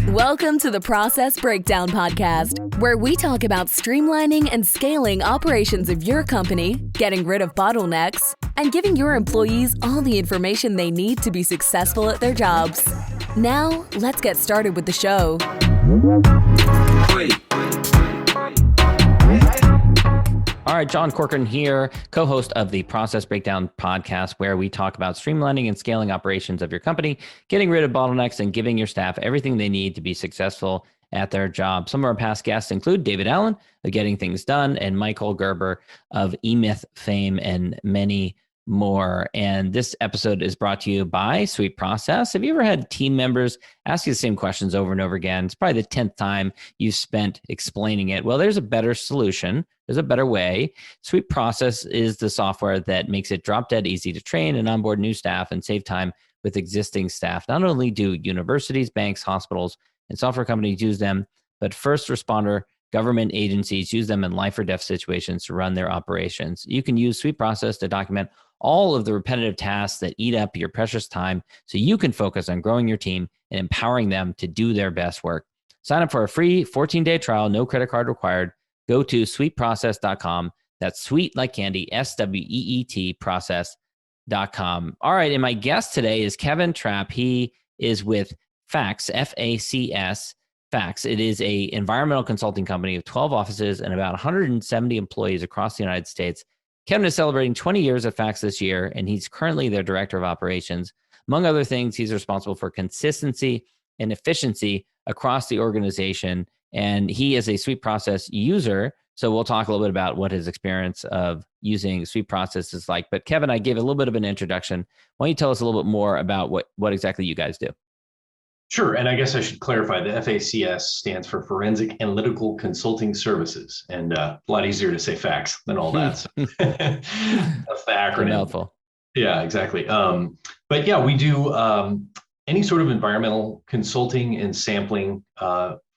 Welcome to the Process Breakdown Podcast, where we talk about streamlining and scaling operations of your company, getting rid of bottlenecks, and giving your employees all the information they need to be successful at their jobs. Now, let's get started with the show. All right, John Corcoran here, co-host of the Process Breakdown Podcast, where we talk about streamlining and scaling operations of your company, getting rid of bottlenecks, and giving your staff everything they need to be successful at their job. Some of our past guests include David Allen of Getting Things Done and Michael Gerber of eMyth fame and many more. And this episode is brought to you by SweetProcess. Have you ever had team members ask you the same questions over and over again? It's probably the 10th time you've spent explaining it. Well, there's a better solution. There's a better way. SweetProcess is the software that makes it drop dead easy to train and onboard new staff and save time with existing staff. Not only do universities, banks, hospitals, and software companies use them, but first responder government agencies use them in life or death situations to run their operations. You can use SweetProcess to document all of the repetitive tasks that eat up your precious time so you can focus on growing your team and empowering them to do their best work. Sign up for a free 14-day trial, no credit card required. Go to sweetprocess.com. That's sweet like candy, SWEET process.com. All right, and my guest today is Kevin Trapp. He is with Facs, F-A-C-S, Facs. It is an environmental consulting company of 12 offices and about 170 employees across the United States. Kevin is celebrating 20 years at Facs this year, and he's currently their director of operations. Among other things, he's responsible for consistency and efficiency across the organization, and he is a SweetProcess user. So we'll talk a little bit about what his experience of using SweetProcess is like. But Kevin, I gave a little bit of an introduction. Why don't you tell us a little bit more about what exactly you guys do? Sure. And I guess I should clarify, the FACS stands for Forensic Analytical Consulting Services, and a lot easier to say facts than all that. So that's the acronym. Helpful. Yeah, exactly. But yeah, we do any sort of environmental consulting and sampling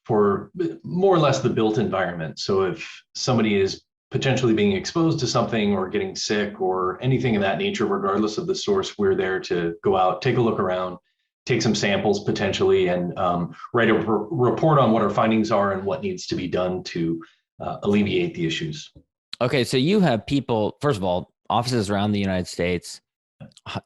for more or less the built environment. So if somebody is potentially being exposed to something or getting sick or anything of that nature, regardless of the source, we're there to go out, take a look around, take some samples potentially, and write a report on what our findings are and what needs to be done to alleviate the issues. Okay, so you have people, first of all, offices around the United States,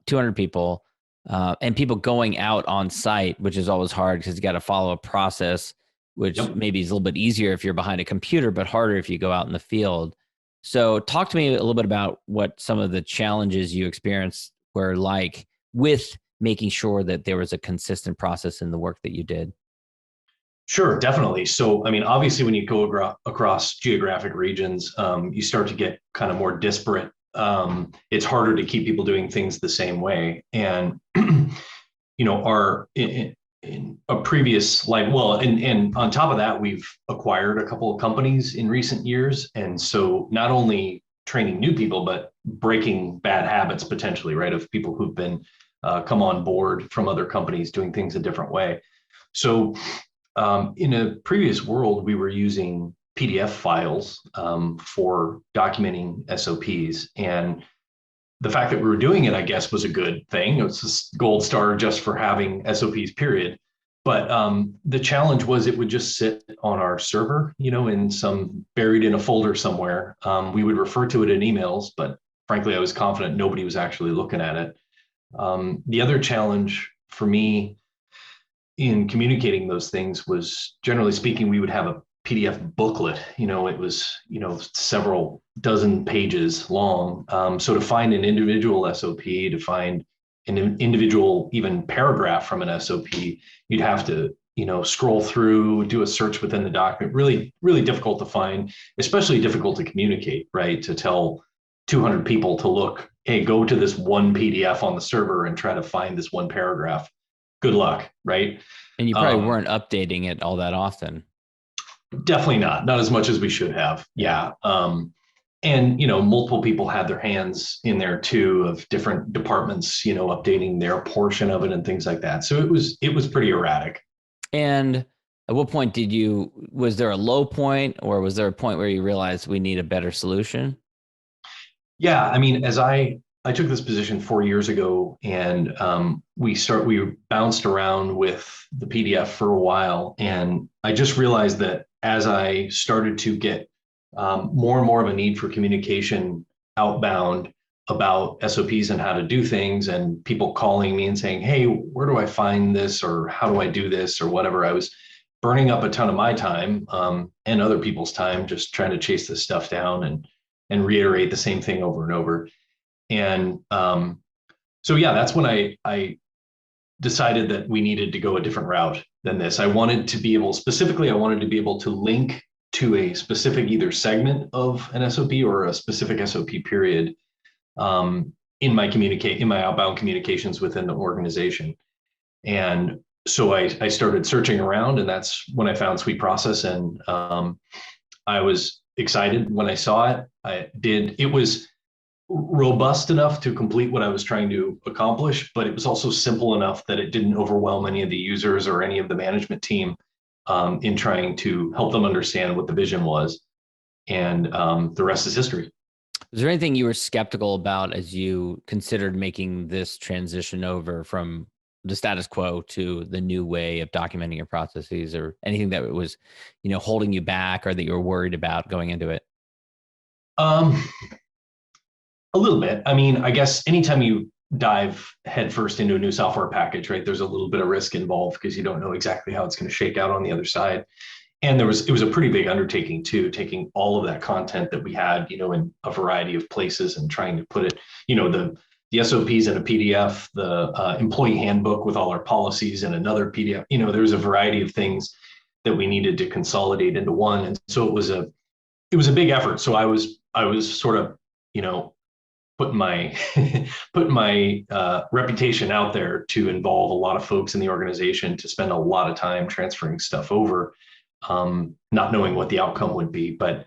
200 people, and people going out on site, which is always hard because you got to follow a process, which maybe is a little bit easier if you're behind a computer, but harder if you go out in the field. So talk to me a little bit about what some of the challenges you experienced were like with making sure that there was a consistent process in the work that you did. Sure, definitely. So, I mean, obviously, when you go across geographic regions, you start to get kind of more disparate. It's harder to keep people doing things the same way. And, you know, in a previous life, well, and on top of that, we've acquired a couple of companies in recent years. And so not only training new people, but breaking bad habits potentially, right, of people who've been come on board from other companies doing things a different way. So in a previous world, we were using PDF files for documenting SOPs. And the fact that we were doing it, I guess, was a good thing. It was a gold star just for having SOPs, period. But the challenge was it would just sit on our server, you know, buried in a folder somewhere. We would refer to it in emails, but frankly, I was confident nobody was actually looking at it. The other challenge for me in communicating those things was, generally speaking, we would have a PDF booklet. You know, it was, you know, several dozen pages long. So to find an individual SOP, to find an individual even paragraph from an SOP, you'd have to, you know, scroll through, do a search within the document. Really, really difficult to find, especially difficult to communicate, right? To tell 200 people to look, hey, go to this one PDF on the server and try to find this one paragraph. Good luck, right? And you probably weren't updating it all that often. Definitely not as much as we should have. Yeah. And, you know, multiple people had their hands in there too, of different departments, you know, updating their portion of it and things like that. So it was pretty erratic. And at what point was there a low point, or was there a point where you realized we need a better solution? Yeah. I mean, as I I took this position 4 years ago, and we bounced around with the PDF for a while, and I just realized that as I started to get more and more of a need for communication outbound about SOPs and how to do things, and people calling me and saying, "Hey, where do I find this?" or "How do I do this?" or whatever, I was burning up a ton of my time and other people's time just trying to chase this stuff down and reiterate the same thing over and over. And so yeah, that's when I decided that we needed to go a different route than this. I wanted to be able, specifically, I wanted to be able to link to a specific either segment of an SOP or a specific SOP period in my outbound communications within the organization. And so I started searching around, and that's when I found SweetProcess, and I was excited when I saw it. It was robust enough to complete what I was trying to accomplish, but it was also simple enough that it didn't overwhelm any of the users or any of the management team in trying to help them understand what the vision was. And the rest is history. Was there anything you were skeptical about as you considered making this transition over from the status quo to the new way of documenting your processes, or anything that was, holding you back or that you were worried about going into it? A little bit. I mean, I guess anytime you dive headfirst into a new software package, right, there's a little bit of risk involved because you don't know exactly how it's going to shake out on the other side. And it was a pretty big undertaking too, taking all of that content that we had, in a variety of places and trying to put it, the SOPs in a PDF, the employee handbook with all our policies in another PDF. There was a variety of things that we needed to consolidate into one, and so it was a big effort. So I was sort of, putting my reputation out there to involve a lot of folks in the organization, to spend a lot of time transferring stuff over, not knowing what the outcome would be, but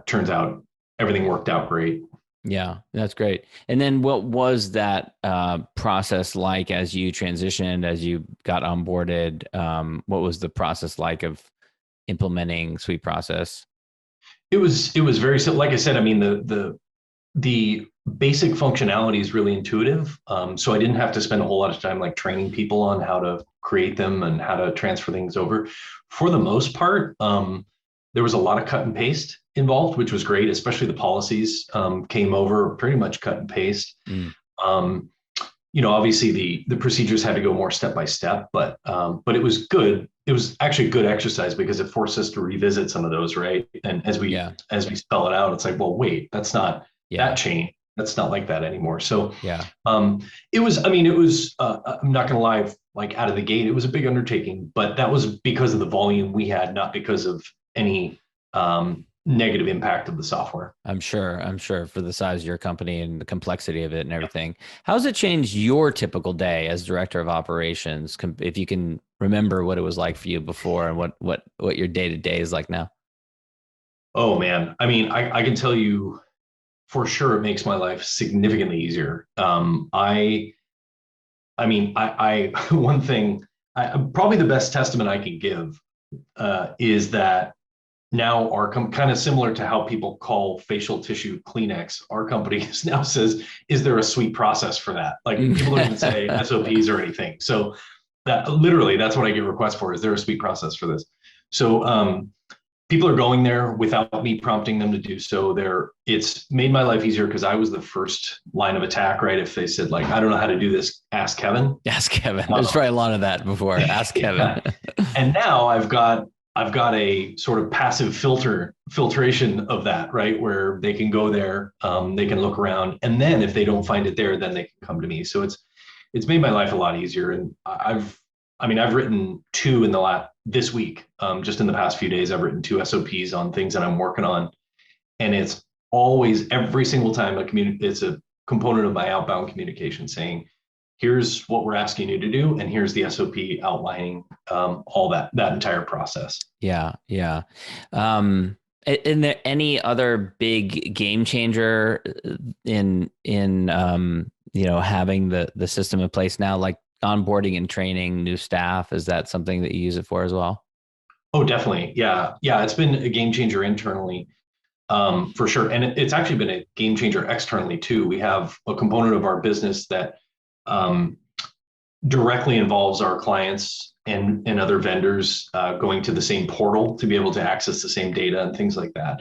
turns out everything worked out great. Yeah, that's great. And then what was that process like as you transitioned, as you got onboarded? What was the process like of implementing SweetProcess? It was very simple. Like I said, I mean, the basic functionality is really intuitive. So I didn't have to spend a whole lot of time like training people on how to create them and how to transfer things over. For the most part, there was a lot of cut and paste involved, which was great. Especially the policies came over pretty much cut and paste. Obviously the procedures had to go more step by step, but it was good. It was actually a good exercise because it forced us to revisit some of those, right? And as we spell it out, it's like, well, wait, that's not that chain. That's not like that anymore. So it was, I'm not going to lie, like out of the gate, it was a big undertaking, but that was because of the volume we had, not because of any negative impact of the software. I'm sure for the size of your company and the complexity of it and everything. How has it changed your typical day as director of operations? If you can remember what it was like for you before and what your day-to-day is like now. Oh man. I mean, I can tell you for sure it makes my life significantly easier. One thing, probably the best testament I can give is that now our kind of similar to how people call facial tissue Kleenex, our company now says, is there a SweetProcess for that? Like people don't even say SOPs or anything. So that's what I get requests for. Is there a SweetProcess for this? So people are going there without me prompting them to do so. It's made my life easier because I was the first line of attack, right? If they said like, I don't know how to do this, ask Kevin. Ask Kevin. There's probably a lot of that before. Ask Kevin. And now I've got a sort of passive filtration of that, right? Where they can go there, they can look around, and then if they don't find it there, then they can come to me. So it's made my life a lot easier. And I've written two this week, just in the past few days, I've written 2 SOPs on things that I'm working on. And it's always, every single time it's a component of my outbound communication saying, here's what we're asking you to do, and here's the SOP outlining all that entire process. Yeah. And there any other big game changer in having the system in place now, like onboarding and training new staff? Is that something that you use it for as well? Oh, definitely. Yeah. It's been a game changer internally. for sure. And it's actually been a game changer externally too. We have a component of our business that directly involves our clients and other vendors going to the same portal to be able to access the same data and things like that.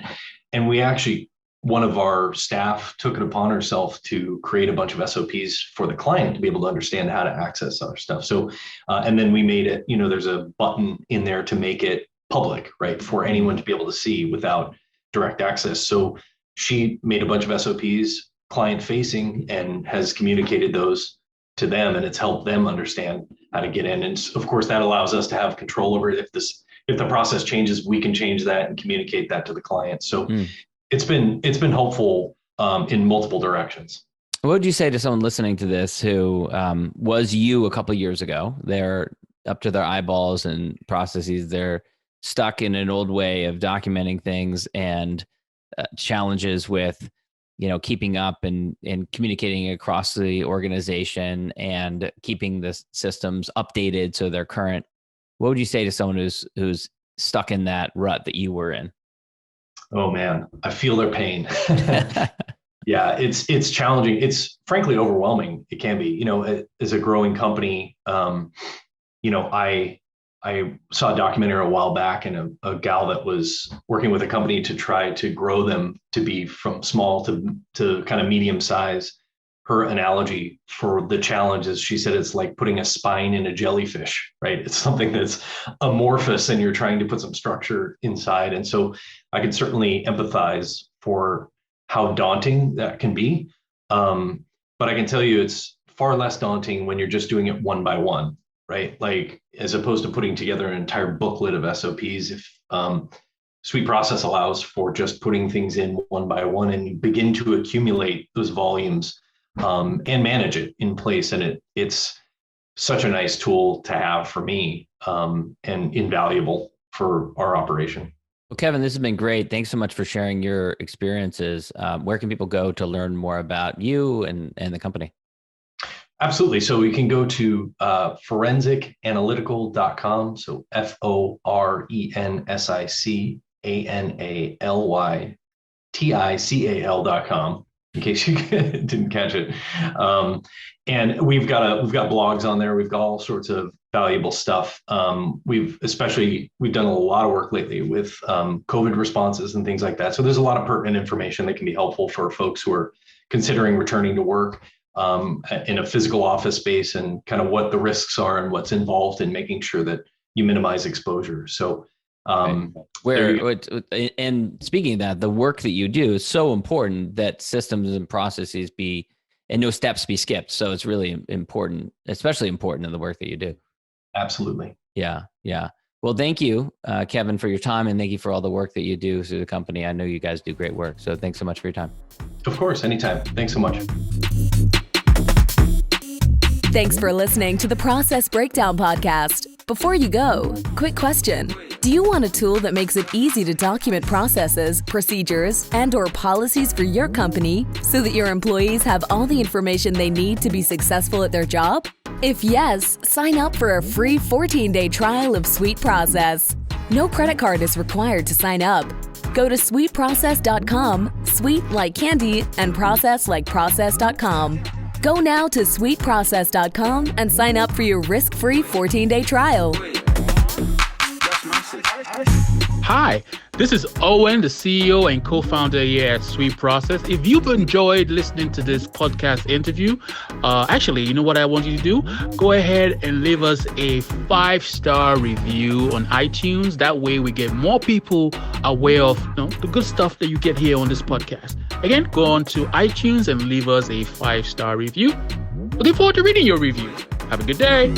And we actually, one of our staff took it upon herself to create a bunch of SOPs for the client to be able to understand how to access our stuff. So, and then we made it, there's a button in there to make it public, right, for anyone to be able to see without direct access. So she made a bunch of SOPs client facing and has communicated those to them, and it's helped them understand how to get in. And of course, that allows us to have control over it. If the process changes, we can change that and communicate that to the client. So it's been helpful in multiple directions. What would you say to someone listening to this who was you a couple of years ago? They're up to their eyeballs in processes. They're stuck in an old way of documenting things and challenges with, keeping up and communicating across the organization and keeping the systems updated so they're current. What would you say to someone who's stuck in that rut that you were in? Oh man, I feel their pain. Yeah, it's challenging. It's frankly overwhelming. It can be, as a growing company. I saw a documentary a while back, and a gal that was working with a company to try to grow them to be from small to kind of medium size. Her analogy for the challenge is, she said, it's like putting a spine in a jellyfish, right? It's something that's amorphous and you're trying to put some structure inside. And so I can certainly empathize for how daunting that can be. But I can tell you it's far less daunting when you're just doing it one by one, right? Like, as opposed to putting together an entire booklet of SOPs. If SweetProcess allows for just putting things in one by one, and you begin to accumulate those volumes and manage it in place. And it's such a nice tool to have for me, and invaluable for our operation. Well, Kevin, this has been great. Thanks so much for sharing your experiences. Where can people go to learn more about you and the company? Absolutely. So we can go to forensicanalytical.com. So FORENSICANALYTICAL.com, in case you didn't catch it. And we've got blogs on there. We've got all sorts of valuable stuff. We've done a lot of work lately with COVID responses and things like that. So there's a lot of pertinent information that can be helpful for folks who are considering returning to work in a physical office space, and kind of what the risks are and what's involved in making sure that you minimize exposure. So, and speaking of that, the work that you do is so important that systems and processes and no steps be skipped. So it's really important, especially important in the work that you do. Absolutely. Yeah. Yeah. Well, thank you, Kevin, for your time, and thank you for all the work that you do through the company. I know you guys do great work. So thanks so much for your time. Of course, anytime. Thanks so much. Thanks for listening to the Process Breakdown Podcast. Before you go, quick question. Do you want a tool that makes it easy to document processes, procedures, and/or policies for your company so that your employees have all the information they need to be successful at their job? If yes, sign up for a free 14-day trial of SweetProcess. No credit card is required to sign up. Go to sweetprocess.com, sweet like candy, and process like process.com. Go now to sweetprocess.com and sign up for your risk-free 14-day trial. Hi, this is Owen, the CEO and co-founder here at SweetProcess. If you've enjoyed listening to this podcast interview, actually, you know what I want you to do? Go ahead and leave us a 5-star review on iTunes. That way we get more people aware of the good stuff that you get here on this podcast. Again, go on to iTunes and leave us a 5-star review. Looking forward to reading your review. Have a good day.